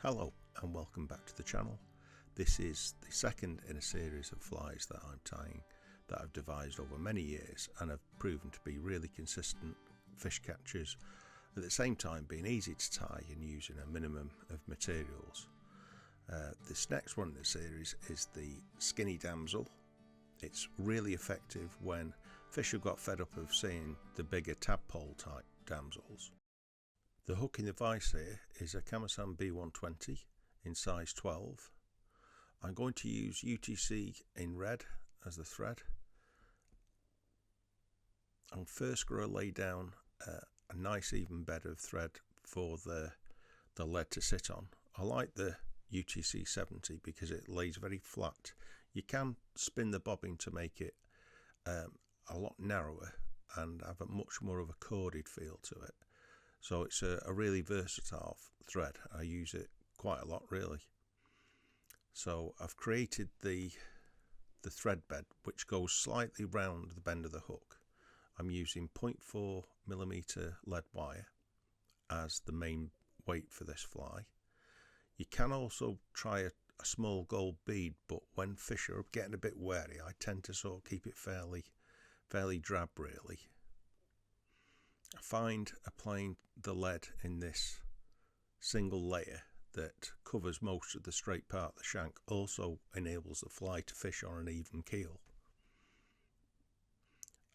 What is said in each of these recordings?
Hello and welcome back to the channel. This is the second in a series of flies that I'm tying that I've devised over many years and have proven to be really consistent fish catchers, at the same time being easy to tie and using a minimum of materials. This next one in the series is the Skinny Damsel. It's really effective when fish have got fed up of seeing the bigger tadpole type damsels. The hook in the vise here is a Kamasan B120 in size 12. I'm going to use UTC in red as the thread. I'm first going to lay down a nice even bed of thread for the lead to sit on. I like the UTC 70 because it lays very flat. You can spin the bobbin to make it a lot narrower and have a much more of a corded feel to it. So it's a really versatile thread. I use it quite a lot really. So I've created the thread bed which goes slightly round the bend of the hook. I'm using 0.4mm lead wire as the main weight for this fly. You can also try a small gold bead, but when fish are getting a bit wary, I tend to sort of keep it fairly drab really. I find applying the lead in this single layer that covers most of the straight part of the shank also enables the fly to fish on an even keel.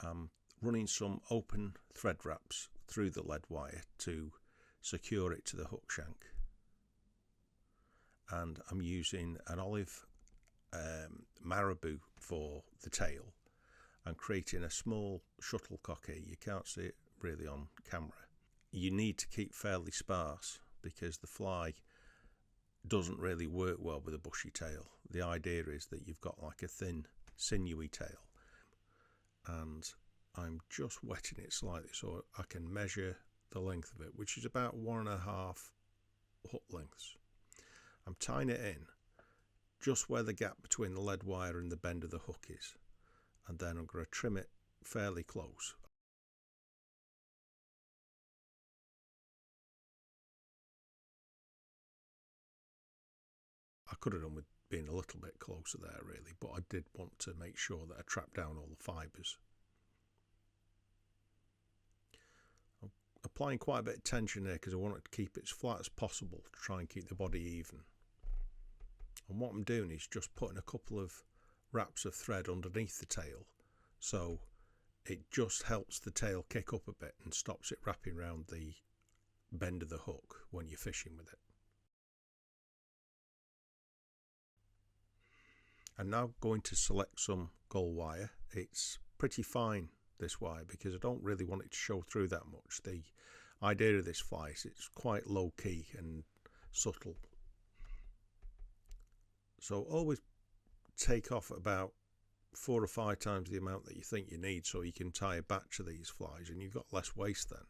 I'm running some open thread wraps through the lead wire to secure it to the hook shank, and I'm using an olive marabou for the tail and creating a small shuttlecock here. You can't see it really on camera. You need to keep fairly sparse because the fly doesn't really work well with a bushy tail. The idea is that you've got like a thin sinewy tail, and I'm just wetting it slightly so I can measure the length of it, which is about 1.5 hook lengths. I'm tying it in just where the gap between the lead wire and the bend of the hook is, and then I'm going to trim it fairly close. I could have done with being a little bit closer there really, but I did want to make sure that I trapped down all the fibres. I'm applying quite a bit of tension there because I want it to keep it as flat as possible to try and keep the body even. And what I'm doing is just putting a couple of wraps of thread underneath the tail, so it just helps the tail kick up a bit and stops it wrapping around the bend of the hook when you're fishing with it. I'm now going to select some gold wire. It's pretty fine, this wire, because I don't really want it to show through that much. The idea of this fly is it's quite low key and subtle. So always take off about 4 or 5 times the amount that you think you need so you can tie a batch of these flies and you've got less waste then.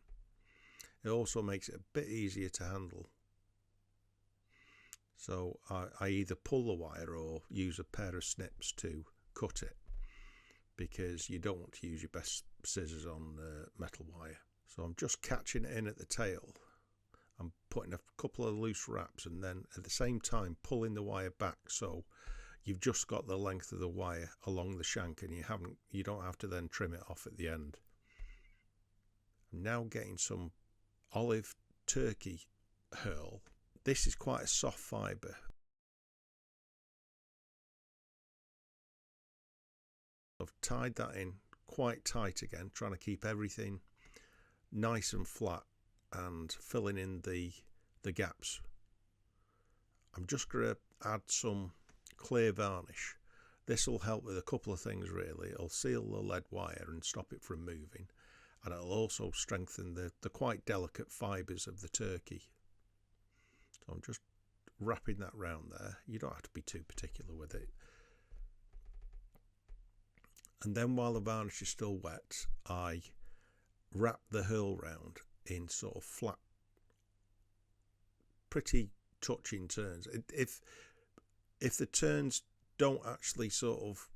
It also makes it a bit easier to handle. So I either pull the wire or use a pair of snips to cut it, because you don't want to use your best scissors on metal wire. So I'm just catching it in at the tail. I'm putting a couple of loose wraps and then at the same time pulling the wire back so you've just got the length of the wire along the shank and you don't have to then trim it off at the end. I'm now getting some olive turkey herl. This is quite a soft fibre. I've tied that in quite tight again, trying to keep everything nice and flat and filling in the gaps. I'm just going to add some clear varnish. This will help with a couple of things really. It'll seal the lead wire and stop it from moving, and it'll also strengthen the quite delicate fibres of the turkey. So I'm just wrapping that round there. You don't have to be too particular with it. And then while the varnish is still wet, I wrap the herl round in sort of flat, pretty touching turns. If the turns don't actually sort of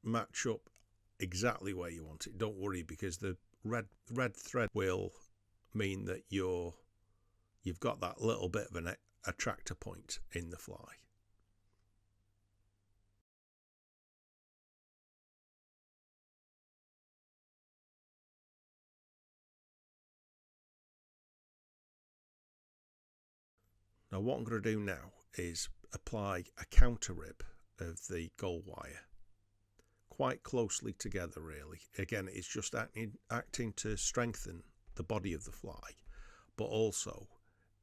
match up exactly where you want it, don't worry, because the red thread will mean that you've got that little bit of attractor point in the fly. Now what I'm going to do now is apply a counter rib of the gold wire quite closely together really. Again, it's just acting to strengthen the body of the fly, but also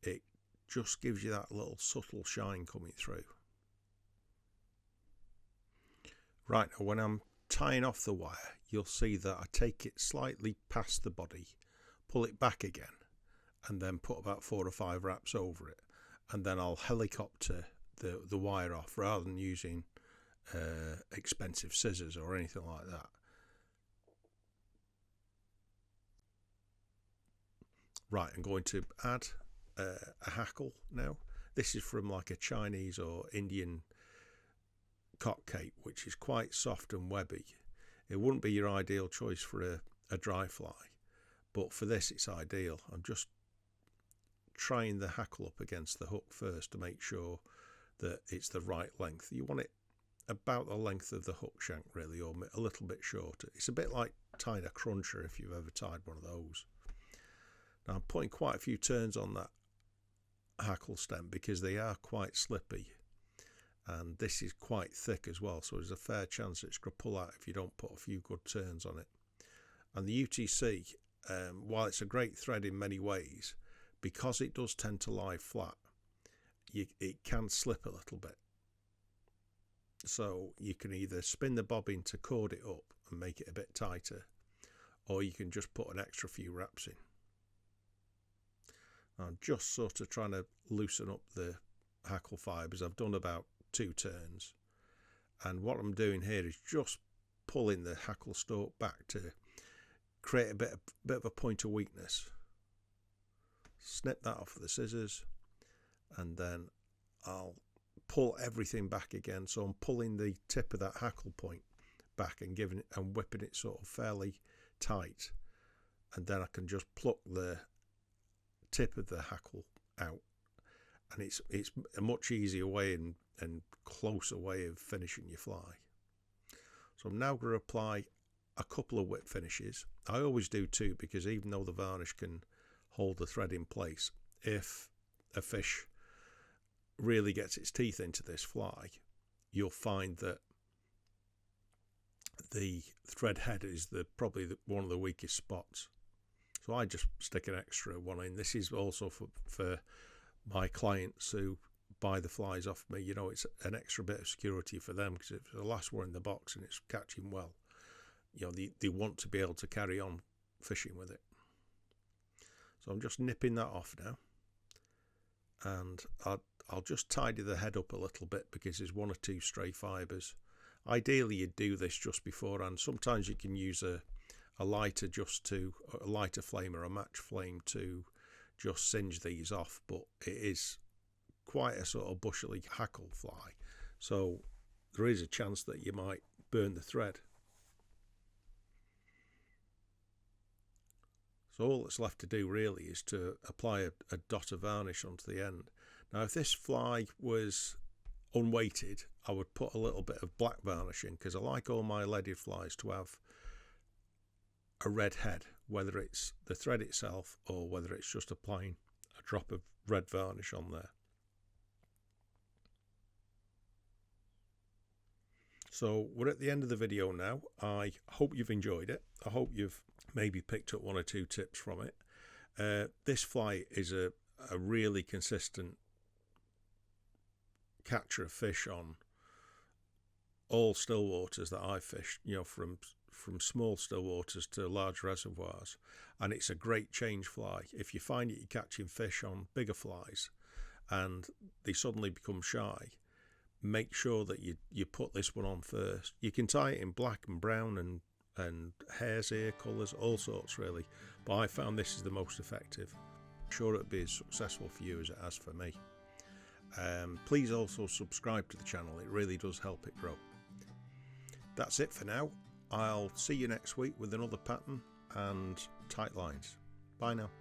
it just gives you that little subtle shine coming through. Right, now when I'm tying off the wire, you'll see that I take it slightly past the body, pull it back again, and then put about 4 or 5 wraps over it. And then I'll helicopter the wire off rather than using expensive scissors or anything like that. Right, I'm going to add a hackle now. This is from like a Chinese or Indian cock cape, which is quite soft and webby. It wouldn't be your ideal choice for a dry fly, but for this it's ideal. I'm just trying the hackle up against the hook first to make sure that it's the right length. You want it about the length of the hook shank really, or a little bit shorter. It's a bit like tying a cruncher if you've ever tied one of those. Now I'm putting quite a few turns on that hackle stem because they are quite slippy, and this is quite thick as well, so there's a fair chance it's going to pull out if you don't put a few good turns on it. And the UTC, while it's a great thread in many ways, because it does tend to lie flat, it can slip a little bit. So you can either spin the bobbin to cord it up and make it a bit tighter, or you can just put an extra few wraps in. I'm just sort of trying to loosen up the hackle fibres. I've done about 2 turns, and what I'm doing here is just pulling the hackle stalk back to create a bit of a point of weakness. Snip that off with the scissors, and then I'll pull everything back again. So I'm pulling the tip of that hackle point back and giving it and whipping it sort of fairly tight, and then I can just pluck the tip of the hackle out, and it's a much easier way and closer way of finishing your fly. So I'm now going to apply a couple of whip finishes. I always do 2, because even though the varnish can hold the thread in place, if a fish really gets its teeth into this fly, you'll find that the thread head is probably one of the weakest spots. So I just stick an extra one in. This is also for my clients who buy the flies off me. You know, it's an extra bit of security for them, because if it's the last one in the box and it's catching well, you know, they want to be able to carry on fishing with it. So I'm just nipping that off now, and I'll just tidy the head up a little bit because there's 1 or 2 stray fibres. Ideally you'd do this just beforehand. Sometimes you can use a lighter a lighter flame or a match flame to just singe these off, but it is quite a sort of bushely hackle fly, so there is a chance that you might burn the thread. So all that's left to do really is to apply a dot of varnish onto the end. Now if this fly was unweighted, I would put a little bit of black varnish in, because I like all my leaded flies to have a red head, whether it's the thread itself or whether it's just applying a drop of red varnish on there. So we're at the end of the video now. I hope you've enjoyed it. I hope you've maybe picked up 1 or 2 tips from it. This fly is a really consistent catcher of fish on all still waters that I've fished, you know, from small still waters to large reservoirs, and it's a great change fly. If you find that you're catching fish on bigger flies and they suddenly become shy, make sure that you put this one on first. You can tie it in black and brown and hare's ear colours, all sorts really, but I found this is the most effective. I'm sure it'll be as successful for you as it has for me. Please also subscribe to the channel, it really does help it grow. That's it for now. I'll see you next week with another pattern and tight lines. Bye now.